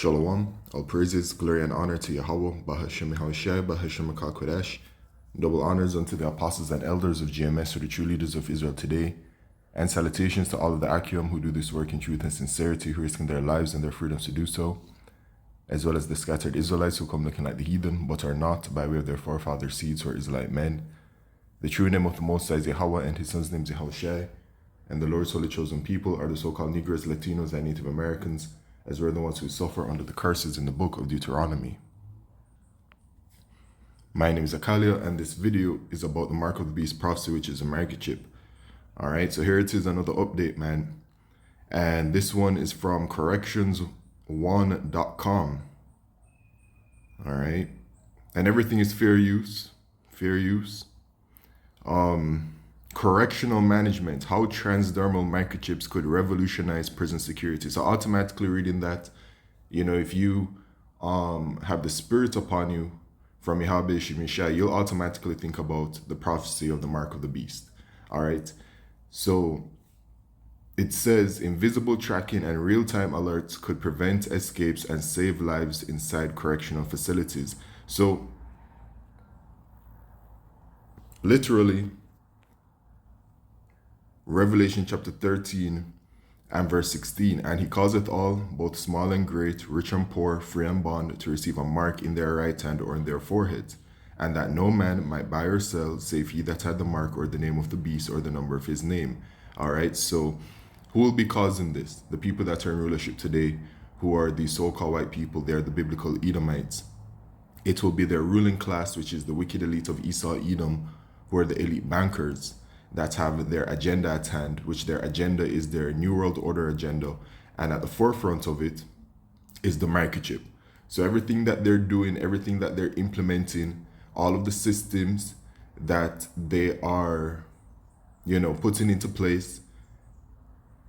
Shalom, all praises, glory and honor to Yahweh, Bahashem Yahushai, Bahashem HaKodesh. Double honors unto the apostles and elders of GMS, or the true leaders of Israel today. And salutations to all of the Akim who do this work in truth and sincerity, who risking their lives and their freedoms to do so, as well as the scattered Israelites who come looking like the heathen, but are not, by way of their forefathers' seeds, who are Israelite men. The true name of the Most High is Yahweh, and his son's name is Yahushai. And the Lord's holy chosen people are the so-called Negroes, Latinos, and Native Americans, as we're the ones who suffer under the curses in the book of Deuteronomy. My name is Akalia, and this video is about the Mark of the Beast prophecy, which is a microchip. Alright, so here it is, another update, man. And this one is from corrections1.com. Alright. And everything is fair use. Fair use. Correctional management, how transdermal microchips could revolutionize prison security. So automatically reading that, if you have the spirit upon you from Yahweh Shemishai, you'll automatically think about the prophecy of the Mark of the Beast. All right. So it says invisible tracking and real-time alerts could prevent escapes and save lives inside correctional facilities. So literally, Revelation chapter 13 and verse 16, and he causeth all, both small and great, rich and poor, free and bond, to receive a mark in their right hand or in their foreheads, and that no man might buy or sell, save he that had the mark or the name of the beast or the number of his name. All right, so who will be causing this? The people that are in rulership today, who are the so-called white people, they are the biblical Edomites. It will be their ruling class, which is the wicked elite of Esau, Edom, who are the elite bankers that have their agenda at hand, which their agenda is their New World Order agenda. And at the forefront of it is the microchip. So everything that they're doing, everything that they're implementing, all of the systems that they are, putting into place,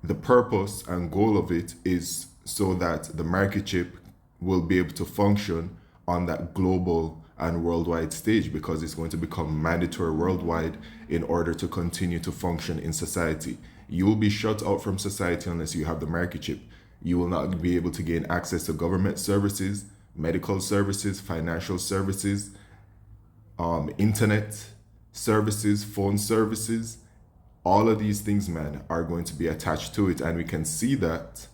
the purpose and goal of it is so that the microchip will be able to function on that global and worldwide stage, because it's going to become mandatory worldwide in order to continue to function in society. You will be shut out from society unless you have the microchip. You will not be able to gain access to government services, medical services, financial services, internet services, phone services. All of these things, man, are going to be attached to it, and we can see that.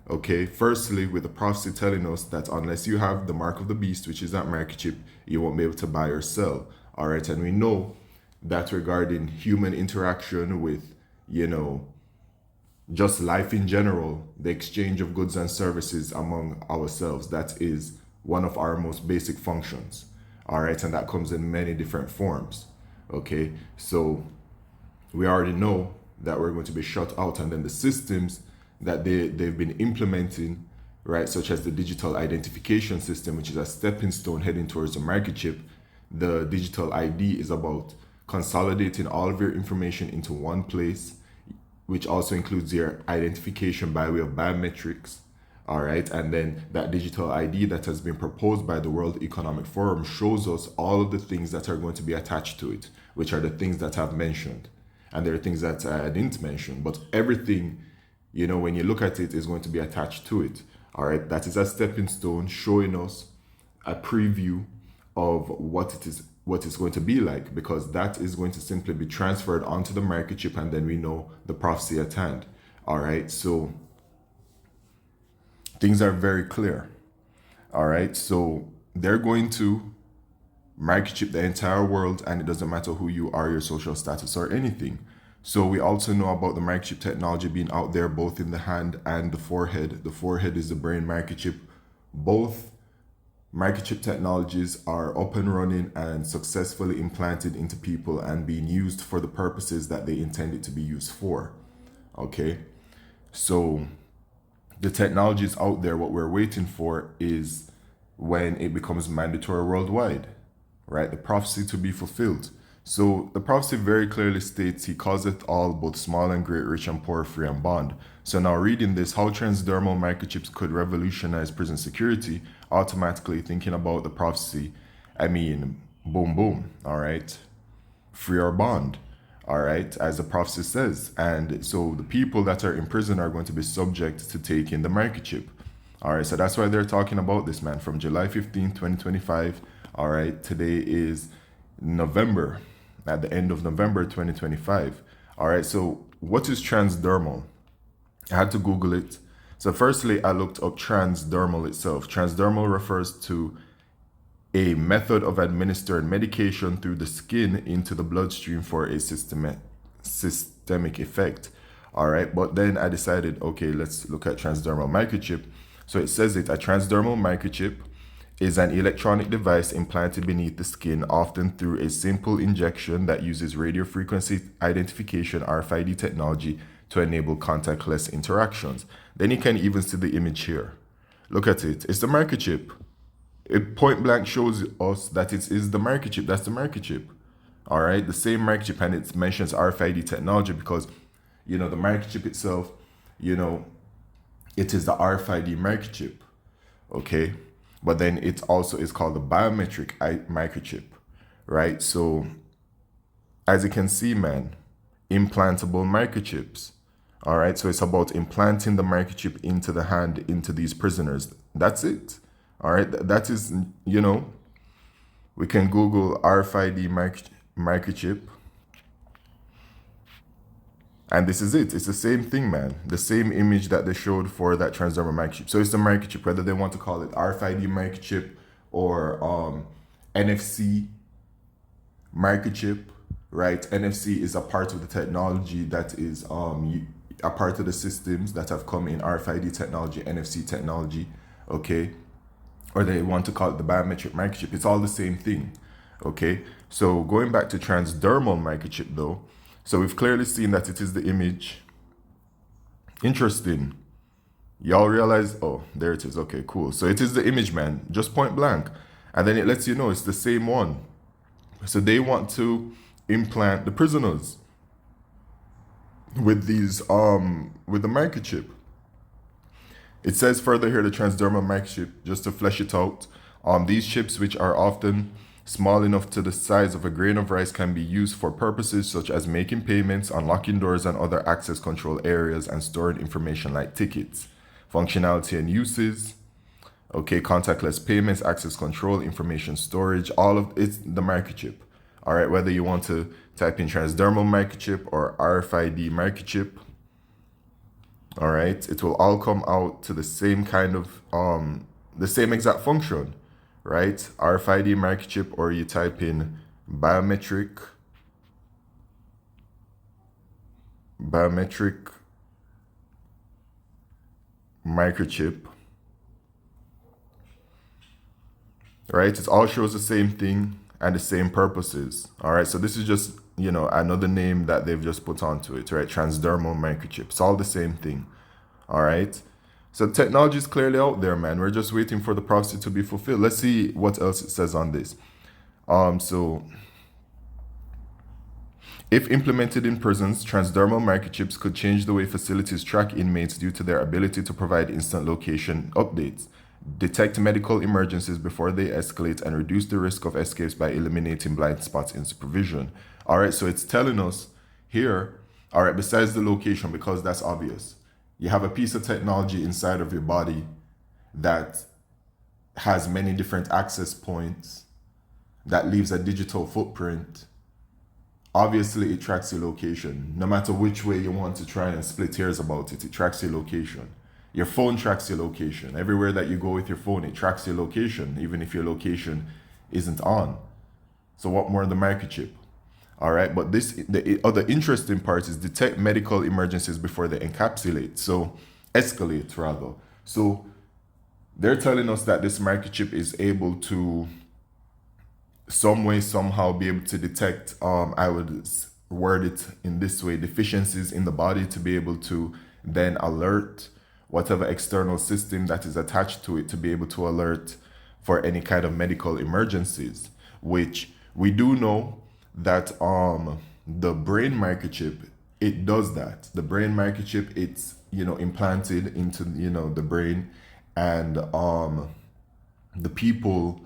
Okay, firstly, with the prophecy telling us that unless you have the mark of the beast, which is that microchip, you won't be able to buy or sell. All right, and we know that regarding human interaction with, just life in general, the exchange of goods and services among ourselves, that is one of our most basic functions. All right, and that comes in many different forms. Okay, so we already know that we're going to be shut out, and then the systems that they've been implementing, right, such as the digital identification system, which is a stepping stone heading towards the microchip. The digital ID is about consolidating all of your information into one place, which also includes your identification by way of biometrics. All right, and then that digital ID that has been proposed by the World Economic Forum shows us all of the things that are going to be attached to it, which are the things that I've mentioned. And there are things that I didn't mention, but everything, when you look at it, is going to be attached to it. All right, that is a stepping stone showing us a preview of what it's going to be like, because that is going to simply be transferred onto the microchip, and then we know the prophecy at hand. All right, so things are very clear. All right, so they're going to microchip the entire world, and it doesn't matter who you are, your social status, or anything. So we also know about the microchip technology being out there, both in the hand and the forehead. The forehead is the brain microchip. Both microchip technologies are up and running and successfully implanted into people and being used for the purposes that they intended to be used for. Okay, so the technology is out there. What we're waiting for is when it becomes mandatory worldwide, right? The prophecy to be fulfilled. So the prophecy very clearly states, he causeth all, both small and great, rich and poor, free and bond. So now reading this, how transdermal microchips could revolutionize prison security, automatically thinking about the prophecy, boom, boom, all right? Free or bond, all right, as the prophecy says. And so the people that are in prison are going to be subject to taking the microchip. All right, so that's why they're talking about this, man, from July 15th, 2025. All right, today is November, at the end of November 2025. All right, so what is transdermal? I had to Google it. So firstly, I looked up transdermal itself. Transdermal refers to a method of administering medication through the skin into the bloodstream for a systemic effect. All right, but then I decided, okay, let's look at transdermal microchip. So it says it, a transdermal microchip is an electronic device implanted beneath the skin, often through a simple injection that uses radio frequency identification RFID technology to enable contactless interactions. Then you can even see the image here. Look at it. It's the microchip. It point blank shows us that it is the microchip. That's the microchip. All right, the same microchip, and it mentions RFID technology because, you know, the microchip itself, you know, it is the RFID microchip. Okay, but then it also is called the biometric microchip, right? So, as you can see, man, implantable microchips. All right, so it's about implanting the microchip into the hand, into these prisoners. That's it. All right, that is, you know, we can Google RFID microchip. And this is it. It's the same thing, man. The same image that they showed for that transdermal microchip. So it's the microchip, whether they want to call it RFID microchip or NFC microchip, right? NFC is a part of the technology that is a part of the systems that have come in RFID technology, NFC technology, okay? Or they want to call it the biometric microchip. It's all the same thing, okay? So going back to transdermal microchip though, so we've clearly seen that it is the image. Interesting. Y'all realize, oh, there it is. Okay, cool. So it is the image, man, just point blank. And then it lets you know it's the same one. So they want to implant the prisoners with these, with the microchip. It says further here, the transdermal microchip, just to flesh it out, these chips, which are often small enough to the size of a grain of rice, can be used for purposes such as making payments, unlocking doors and other access control areas, and storing information like tickets. Functionality and uses, okay, contactless payments, access control, information storage, all of it's the microchip. All right, whether you want to type in transdermal microchip or RFID microchip, all right, it will all come out to the same kind of, the same exact function, right? RFID microchip, or you type in biometric microchip, right? It all shows the same thing and the same purposes. All right, so this is just, you know, another name that they've just put onto it, right? Transdermal microchip. It's all the same thing. All right. So technology is clearly out there, man. We're just waiting for the prophecy to be fulfilled. Let's see what else it says on this. So if implemented in prisons, transdermal microchips could change the way facilities track inmates due to their ability to provide instant location updates, detect medical emergencies before they escalate, and reduce the risk of escapes by eliminating blind spots in supervision. All right, so it's telling us here, all right, besides the location, because that's obvious, you have a piece of technology inside of your body that has many different access points, that leaves a digital footprint. Obviously, it tracks your location. No matter which way you want to try and split hairs about it, it tracks your location. Your phone tracks your location. Everywhere that you go with your phone, it tracks your location, even if your location isn't on. So what more the microchip? All right, but the other interesting part is detect medical emergencies before they encapsulate. So escalate rather. So they're telling us that this microchip is able to some way, somehow be able to detect, I would word it in this way, deficiencies in the body, to be able to then alert whatever external system that is attached to it, to be able to alert for any kind of medical emergencies, which we do know that the brain microchip, it does that. The brain microchip, it's, you know, implanted into, you know, the brain, and the people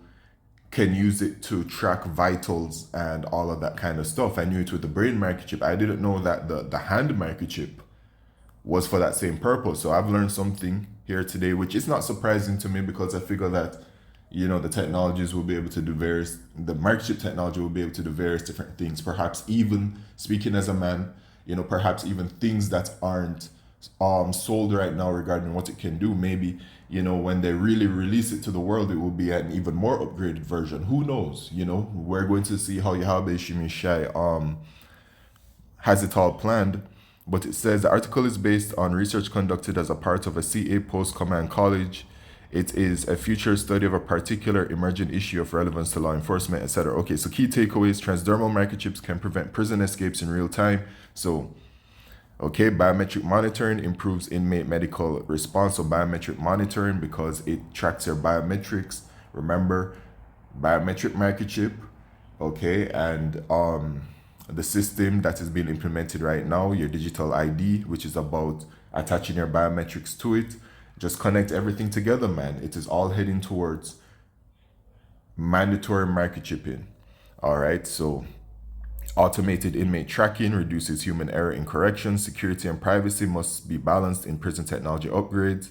can use it to track vitals and all of that kind of stuff. I knew it with the brain microchip. I didn't know that the hand microchip was for that same purpose. So I've learned something here today, which is not surprising to me because I figure that, the technologies will be able to do the microchip technology will be able to do various different things. Perhaps even, speaking as a man, perhaps even things that aren't sold right now regarding what it can do. Maybe, when they really release it to the world, it will be an even more upgraded version. Who knows? We're going to see how Yahweh Shimishai has it all planned. But it says the article is based on research conducted as a part of a CA post-command college. It is a future study of a particular emerging issue of relevance to law enforcement, etc. Okay, so key takeaways: transdermal microchips can prevent prison escapes in real time. So, okay, biometric monitoring improves inmate medical response. So biometric monitoring, because it tracks your biometrics. Remember, biometric microchip, okay, and the system that is being implemented right now, your digital ID, which is about attaching your biometrics to it. Just connect everything together, man. It is all heading towards mandatory microchipping. All right, so automated inmate tracking reduces human error in corrections. Security and privacy must be balanced in prison technology upgrades.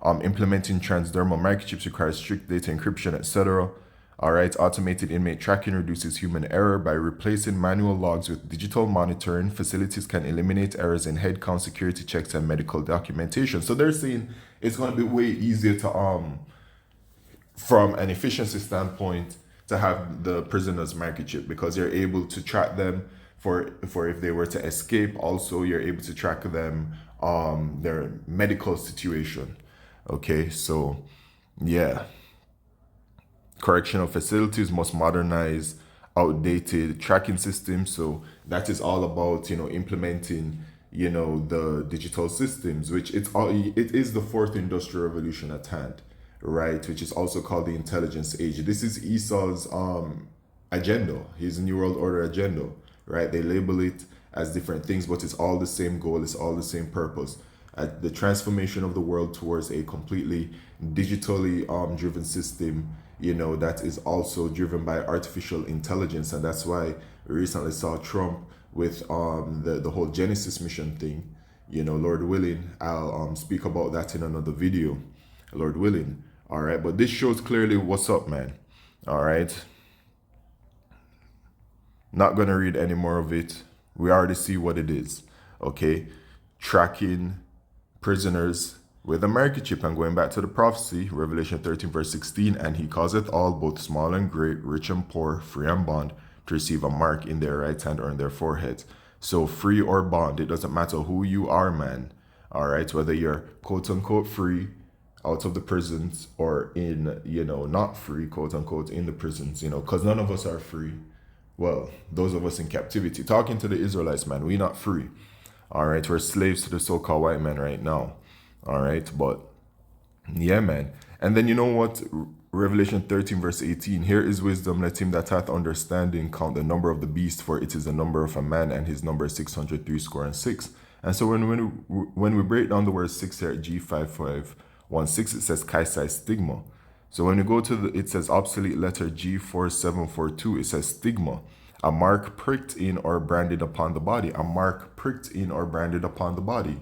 Implementing transdermal microchips requires strict data encryption, etc. All right, automated inmate tracking reduces human error by replacing manual logs with digital monitoring. Facilities can eliminate errors in head count, security checks, and medical documentation. So they're saying it's going to be way easier to, from an efficiency standpoint, to have the prisoners microchip, because you're able to track them for if they were to escape. Also, you're able to track them, their medical situation. Okay, so yeah. Correctional facilities must modernize outdated tracking systems. So that is all about, implementing, the digital systems, which it is the fourth industrial revolution at hand, right? Which is also called the intelligence age. This is Esau's agenda, his New World Order agenda, right? They label it as different things, but it's all the same goal, it's all the same purpose. The transformation of the world towards a completely digitally driven system, that is also driven by artificial intelligence. And that's why we recently saw Trump with the whole Genesis mission thing. Lord willing, I'll speak about that in another video, Lord willing. All right, but this shows clearly what's up, man. All right, not gonna read any more of it. We already see what it is. Okay, tracking prisoners with a microchip. And going back to the prophecy, Revelation 13 verse 16, and he causeth all, both small and great, rich and poor, free and bond, to receive a mark in their right hand or in their foreheads. So free or bond, it doesn't matter who you are, man. All right, whether you're quote unquote free out of the prisons or in, not free, quote unquote, in the prisons, because none of us are free. Well, those of us in captivity, talking to the Israelites, man, we not free. All right, we're slaves to the so-called white man right now. All right, but yeah, man. And then you know what? Revelation 13 verse 18, here is wisdom, let him that hath understanding count the number of the beast, for it is the number of a man, and his number is 603 And so when we break down the word 6 here at G5516, it says Kaisai stigma. So when you go to it says obsolete letter G4742, it says stigma, a mark pricked in or branded upon the body, a mark pricked in or branded upon the body.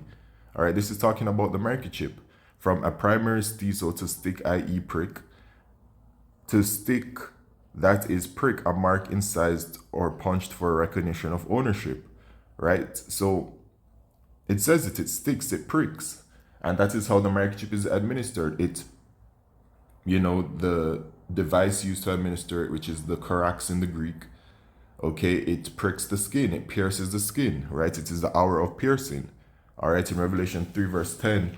All right, this is talking about the microchip. From a primary stizo to stick, i.e. prick, to stick, that is prick, a mark incised or punched for recognition of ownership, right? So it says it sticks, it pricks. And that is how the microchip is administered. It, the device used to administer it, which is the corax in the Greek, okay, it pricks the skin, it pierces the skin, right? It is the hour of piercing. All right, in Revelation 3 verse 10,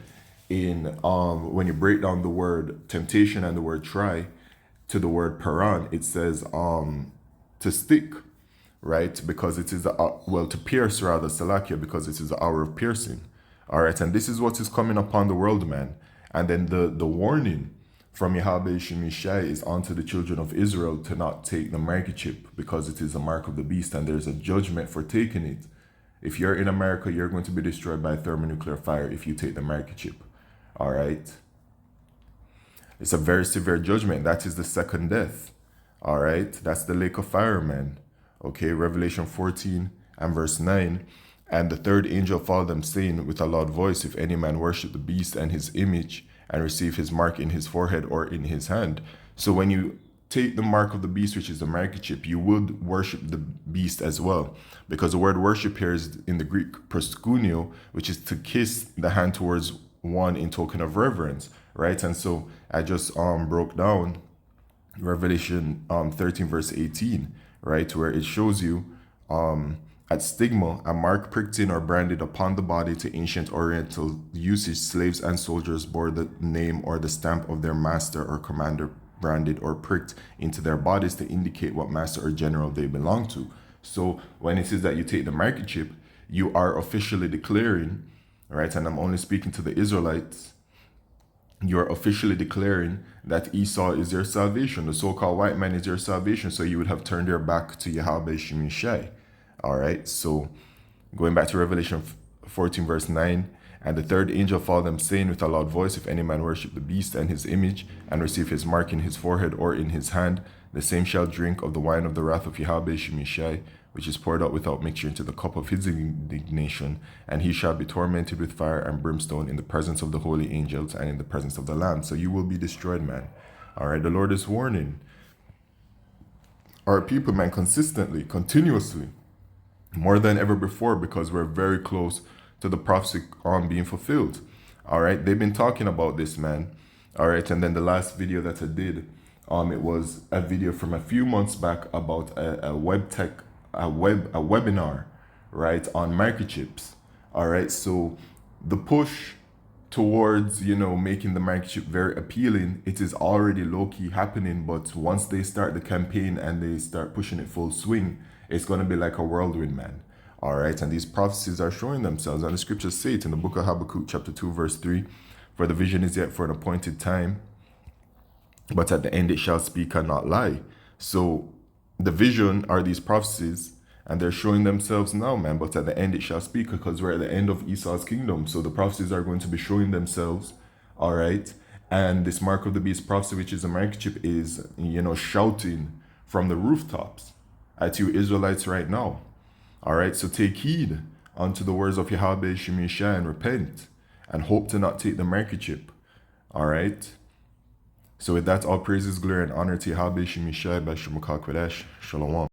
when you break down the word temptation and the word try to the word paran, it says to stick, right? Because it is to pierce rather, salakia, because it is the hour of piercing. All right, and this is what is coming upon the world, man. And then the warning from Yahweh Shemishai is unto the children of Israel to not take the microchip, because it is a mark of the beast, and there's a judgment for taking it. If you're in America, you're going to be destroyed by thermonuclear fire if you take the microchip. All right. It's a very severe judgment. That is the second death. All right. That's the lake of fire, man. Okay. Revelation 14 and verse 9. And the third angel followed them, saying with a loud voice, if any man worship the beast and his image, and receive his mark in his forehead or in his hand. So when you take the mark of the beast, which is the microchip, you would worship the beast as well. Because the word worship here is in the Greek proskuneo, which is to kiss the hand towards one in token of reverence, right? And so I just broke down Revelation 13 verse 18, right, where it shows you at stigma, a mark pricked in or branded upon the body. To ancient Oriental usage, slaves and soldiers bore the name or the stamp of their master or commander branded or pricked into their bodies to indicate what master or general they belong to. So when it says that you take the microchip, you are officially declaring, right, and I'm only speaking to the Israelites, you're officially declaring that Esau is your salvation. The so-called white man is your salvation. So you would have turned your back to Yahweh Shemishai. All right. So going back to Revelation 14 verse 9, and the third angel followed them, saying with a loud voice, if any man worship the beast and his image, and receive his mark in his forehead or in his hand, the same shall drink of the wine of the wrath of Yahweh Shemishai, which is poured out without mixture into the cup of his indignation, and he shall be tormented with fire and brimstone in the presence of the holy angels and in the presence of the Lamb. So you will be destroyed, man. All right, the Lord is warning our people, man, consistently, continuously, more than ever before, because we're very close to the prophecy being fulfilled. All right, they've been talking about this, man. All right, and then the last video that I did, it was a video from a few months back about a webinar, right, on microchips. All right, so the push towards, making the microchip very appealing, it is already low-key happening, but once they start the campaign and they start pushing it full swing, it's going to be like a whirlwind, man. All right, and these prophecies are showing themselves, and the scriptures say it in the book of Habakkuk chapter 2 verse 3, for the vision is yet for an appointed time, but at the end it shall speak and not lie. So the vision are these prophecies, and they're showing themselves now, man, but at the end it shall speak, because we're at the end of Esau's kingdom. So the prophecies are going to be showing themselves, all right? And this mark of the beast prophecy, which is a microchip, is, shouting from the rooftops at you Israelites right now. All right, so take heed unto the words of Yahweh Shemishai and repent, and hope to not take the microchip. All right? So with that, all praises, glory, and honor to Yahweh Shemishai by Shemukah Kodesh. Shalom.